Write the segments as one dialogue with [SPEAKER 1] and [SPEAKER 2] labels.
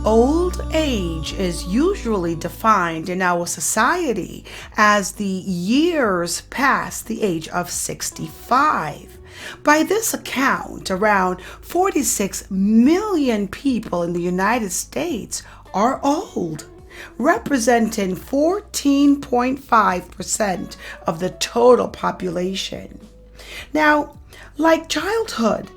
[SPEAKER 1] Old age is usually defined in our society as the years past the age of 65. By this account, around 46 million people in the United States are old, representing 14.5% of the total population. Now, like childhood,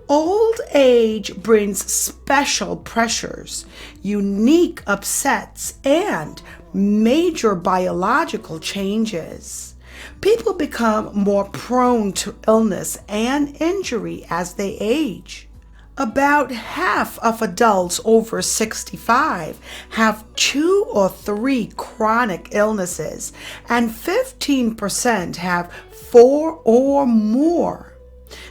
[SPEAKER 1] old age brings special pressures, unique upsets, and major biological changes. People become more prone to illness and injury as they age. About half of adults over 65 have 2 or 3 chronic illnesses, and 15% have 4 or more.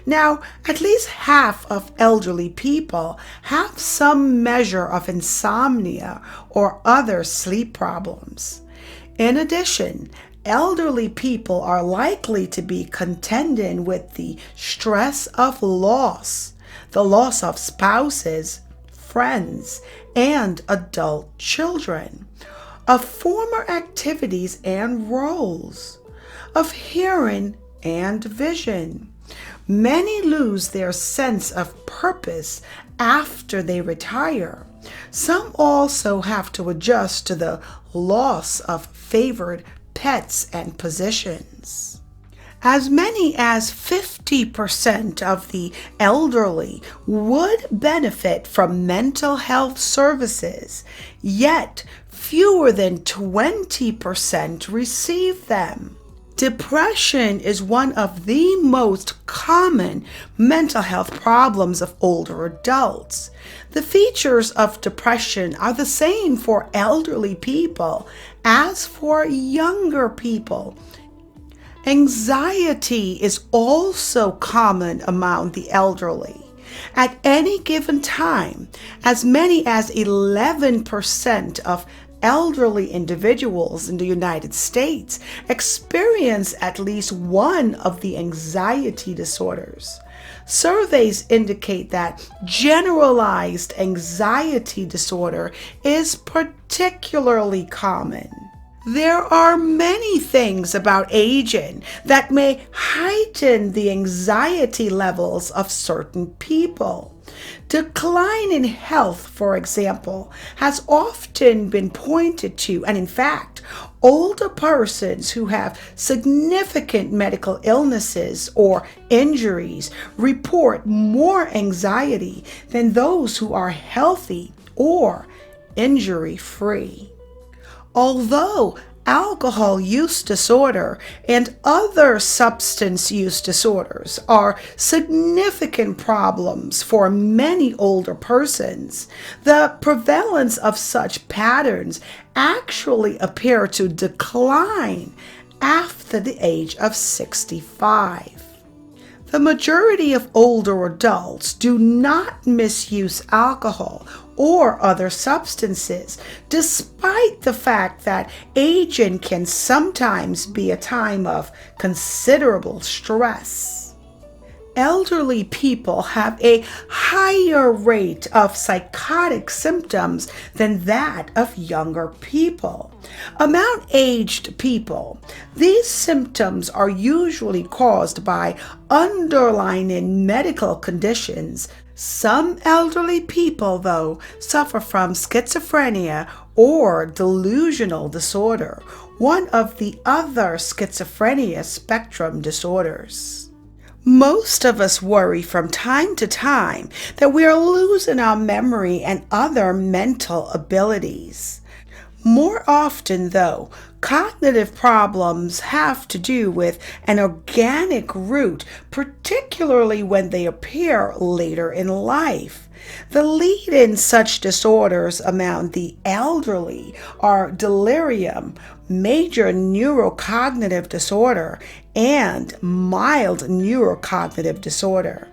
[SPEAKER 1] Now, at least half of elderly people have some measure of insomnia or other sleep problems. In addition, elderly people are likely to be contending with the stress of loss, the loss of spouses, friends, and adult children, of former activities and roles, of hearing and vision. Many lose their sense of purpose after they retire. Some also have to adjust to the loss of favored pets and positions. As many as 50% of the elderly would benefit from mental health services, yet fewer than 20% receive them. Depression is one of the most common mental health problems of older adults. The features of depression are the same for elderly people as for younger people. Anxiety is also common among the elderly. At any given time, as many as 11% of elderly individuals in the United States experience at least one of the anxiety disorders. Surveys indicate that generalized anxiety disorder is particularly common. There are many things about aging that may heighten the anxiety levels of certain people. Decline in health, for example, has often been pointed to, and in fact, older persons who have significant medical illnesses or injuries report more anxiety than those who are healthy or injury-free. Although alcohol use disorder and other substance use disorders are significant problems for many older persons, the prevalence of such patterns actually appear to decline after the age of 65. The majority of older adults do not misuse alcohol or other substances, despite the fact that aging can sometimes be a time of considerable stress. Elderly people have a higher rate of psychotic symptoms than that of younger people. Among aged people, these symptoms are usually caused by underlying medical conditions. Some elderly people, though, suffer from schizophrenia or delusional disorder, one of the other schizophrenia spectrum disorders. Most of us worry from time to time that we are losing our memory and other mental abilities. More often, though, cognitive problems have to do with an organic root, particularly when they appear later in life. The lead in such disorders among the elderly are delirium, major neurocognitive disorder, and mild neurocognitive disorder.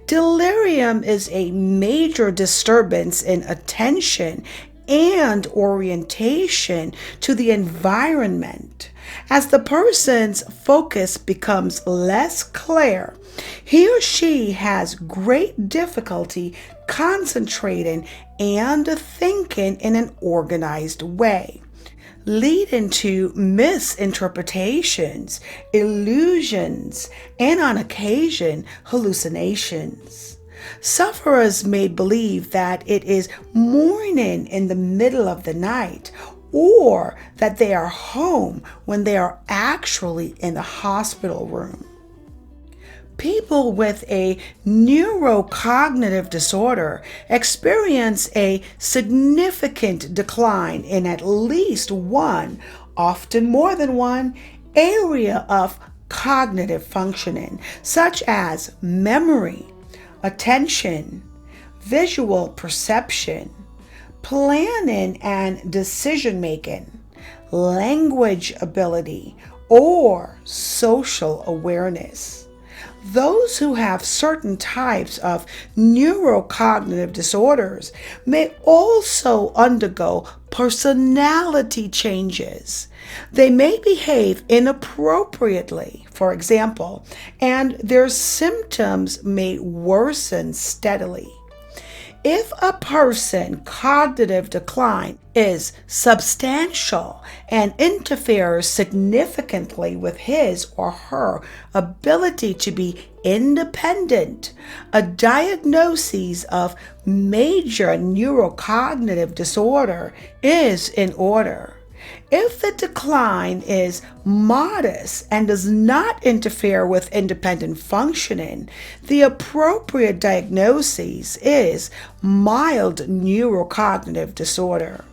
[SPEAKER 1] Delirium is a major disturbance in attention and orientation to the environment. As the person's focus becomes less clear, He or she has great difficulty concentrating and thinking in an organized way, leading to misinterpretations, illusions, and on occasion, hallucinations. Sufferers may believe that it is morning in the middle of the night, or that they are home when they are actually in the hospital room. People with a neurocognitive disorder experience a significant decline in at least one, often more than one, area of cognitive functioning, such as memory, attention, visual perception, planning and decision making, language ability, or social awareness. Those who have certain types of neurocognitive disorders may also undergo personality changes. They may behave inappropriately, for example, and their symptoms may worsen steadily. If a person's cognitive decline is substantial and interferes significantly with his or her ability to be independent, a diagnosis of major neurocognitive disorder is in order. If the decline is modest and does not interfere with independent functioning, the appropriate diagnosis is mild neurocognitive disorder.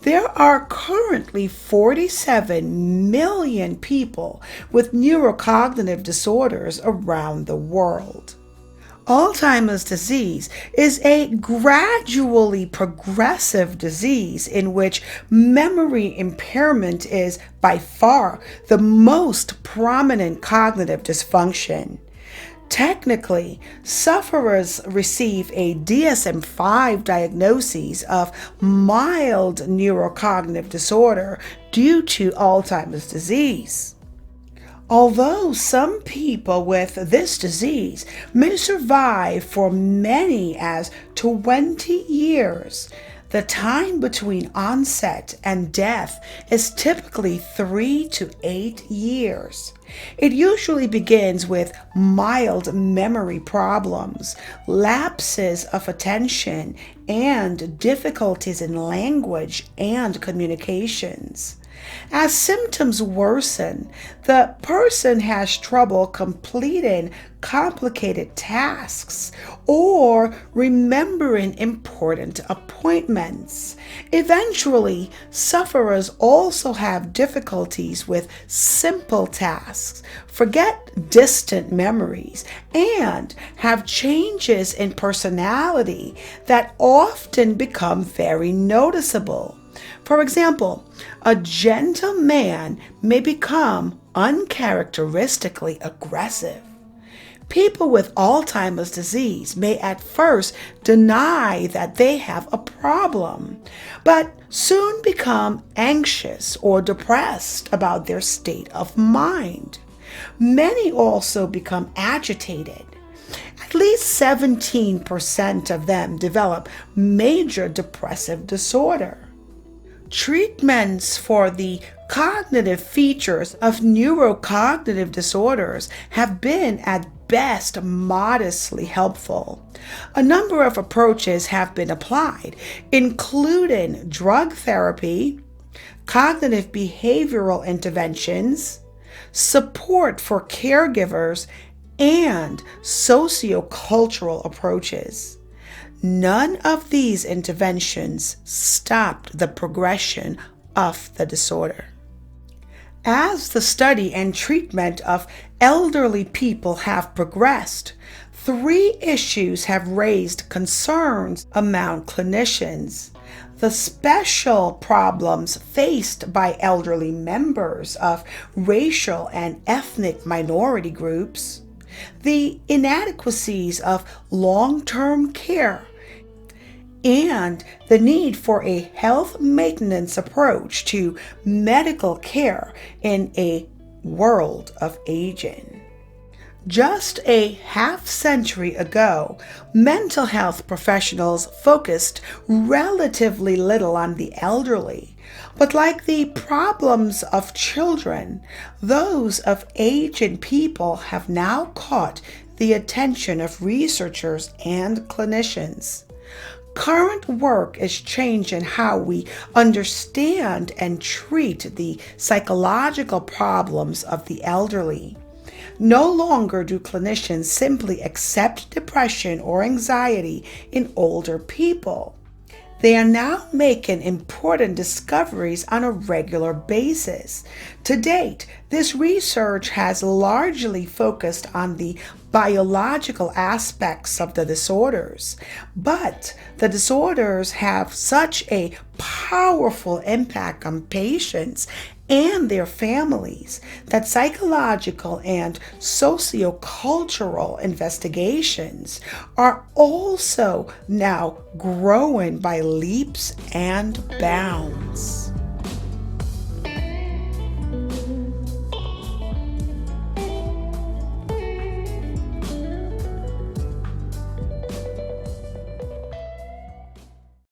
[SPEAKER 1] There are currently 47 million people with neurocognitive disorders around the world. Alzheimer's disease is a gradually progressive disease in which memory impairment is by far the most prominent cognitive dysfunction. Technically, sufferers receive a DSM-5 diagnosis of mild neurocognitive disorder due to Alzheimer's disease. Although some people with this disease may survive for many as 20 years, the time between onset and death is typically 3 to 8 years. It usually begins with mild memory problems, lapses of attention, and difficulties in language and communications. As symptoms worsen, the person has trouble completing complicated tasks or remembering important appointments. Eventually, sufferers also have difficulties with simple tasks, forget distant memories, and have changes in personality that often become very noticeable. For example, a gentle man may become uncharacteristically aggressive. People with Alzheimer's disease may at first deny that they have a problem, but soon become anxious or depressed about their state of mind. Many also become agitated. At least 17% of them develop major depressive disorder. Treatments for the cognitive features of neurocognitive disorders have been at best modestly helpful. A number of approaches have been applied, including drug therapy, cognitive behavioral interventions, support for caregivers, and sociocultural approaches. None of these interventions stopped the progression of the disorder. As the study and treatment of elderly people have progressed, 3 issues have raised concerns among clinicians. The special problems faced by elderly members of racial and ethnic minority groups, the inadequacies of long-term care, and the need for a health maintenance approach to medical care in a world of aging. Just a half century ago, mental health professionals focused relatively little on the elderly. But like the problems of children, those of aging people have now caught the attention of researchers and clinicians. Current work is changing how we understand and treat the psychological problems of the elderly. No longer do clinicians simply accept depression or anxiety in older people. They are now making important discoveries on a regular basis. To date, this research has largely focused on the biological aspects of the disorders, but the disorders have such a powerful impact on patients and their families that psychological and sociocultural investigations are also now growing by leaps and bounds.